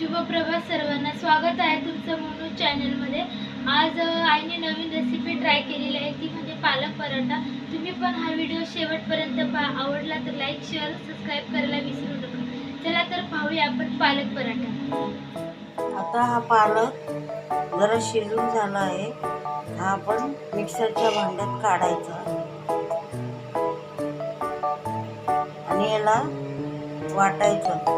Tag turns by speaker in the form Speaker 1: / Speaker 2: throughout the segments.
Speaker 1: शुभप्रभात सर्वांना, स्वागत आहे तुमचं मोनू चॅनलमध्ये। आज आईने नवीन रेसिपी ट्राय केलेली आहे, ती म्हणजे पालक पराठा। तुम्ही पण हा व्हिडिओ शेवटपर्यंत पहा। आवडला तर लाईक शेअर सबस्क्राईब करायला विसरू नका। चला तर पाहूया आपण पालक पराठा।
Speaker 2: आता हा पालक जरा शिजून झाला आहे, हा आपण मिक्सरच्या भांड्यात काढायचा आणि याला वाटायचं।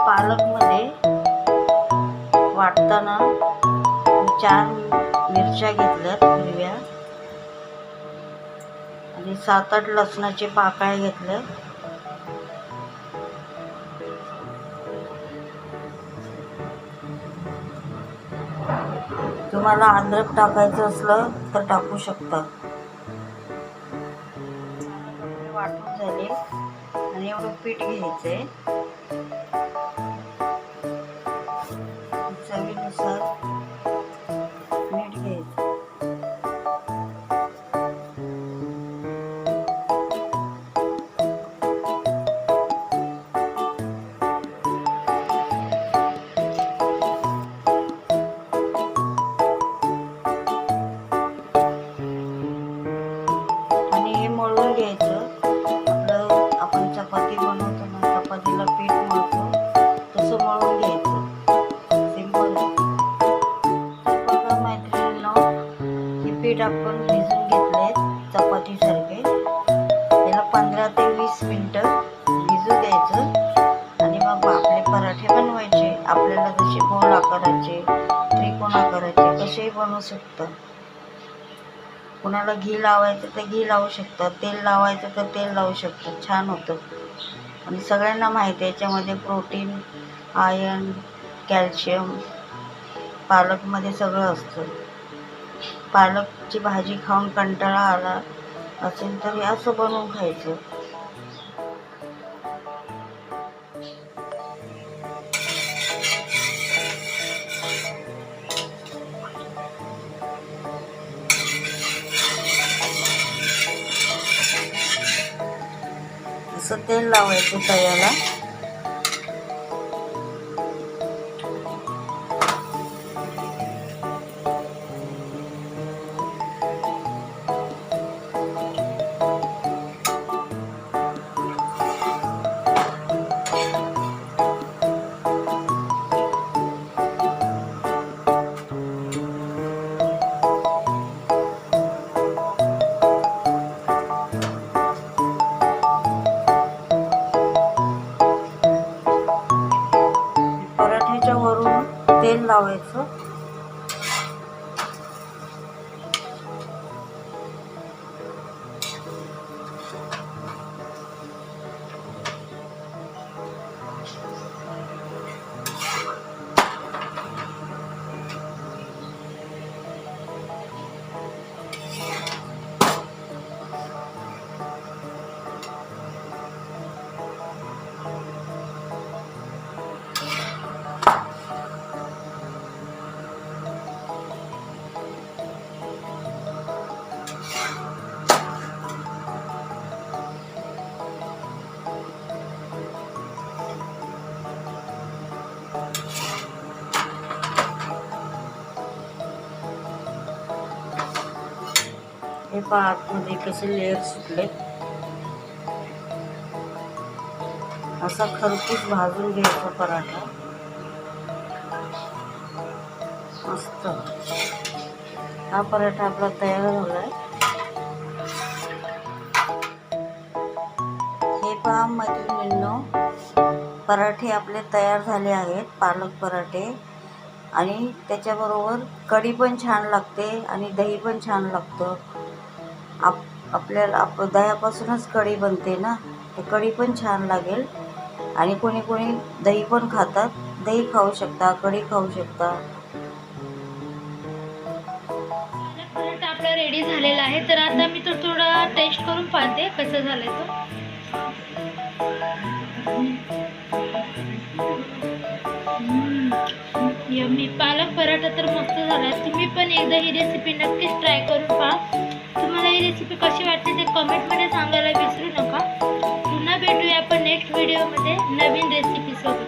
Speaker 2: पालकमध्ये वाटताना 4 मिरच्या घेतल्यात हिरव्या आणि 7-8 लसणाचे पाकळ्या घेतल्या। तुम्हाला अद्रक टाकायचं असलं तर टाकू शकता। वाटून झाले आणि एवढं पीठ घ्यायचंय, चवीनुसार मीठ घ्यायचं। आणि हे मळून घ्यायचं। आपण चपाती बनवतो ना, चपातीला पीठ मळतो तसं मळून घ्यायचं। सिंपल आहे। तर बघा मैत्रिणींनो, हे पीठ आपण भिजून घेतले चपातीसारखे। त्याला 15 ते 20 मिनिटं भिजू द्यायचं आणि मग आपले पराठे बनवायचे। आपल्याला जसे गोल आकाराचे, त्रिकोण आकाराचे कसेही बनवू शकतो। कुणाला घी लावायचं तर घी लावू शकतात, तेल लावायचं तर तेल लावू शकतात, छान होतं। आणि सगळ्यांना माहिती आहे याच्यामध्ये प्रोटीन, आयर्न, कॅल्शियम पालकमध्ये सगळं असतं। पालकची भाजी खाऊन कंटाळा आला असेल तर असं बनवून खायचं। असं तेल लावायचं तव्याला। पराठ्याच्या वरून तेल लावायचं। हे पहा आतमध्ये कसे लेयर सुटले। असा खरपूस भाजून घ्यायचा पराठा मस्त। हा पराठा आपला तयार झालाय। हे पहा मैत्रिणींनो, पराठे आपले तयार झाले आहेत, पालक पराठे। आणि त्याच्याबरोबर कढी पण छान लागते आणि दही पण छान लागतं। आपल्याला दह्यापासूनच कढी बनते ना, तर कढी पण छान लागेल। आणि कोणी कोणी दही पण खातात, दही खाऊ शकता, कढी खाऊ शकता.
Speaker 1: पालक पराठा आपला रेडी झालेला आहे. तर आता मी तो थोडा टेस्ट करून पाहते कसं झालंय तो. यम्मी पालक पराठा तर मस्त झाला. तुम्ही पण एकदा ही रेसिपी नक्कीच ट्राय करून पहा. तुम्हाला ही रेसिपी कशी वाटते ते कमेंटमध्ये सांगायला विसरू नका. पुन्हा भेटूया आपण नेक्स्ट व्हिडिओमध्ये नवीन रेसिपी सोबत.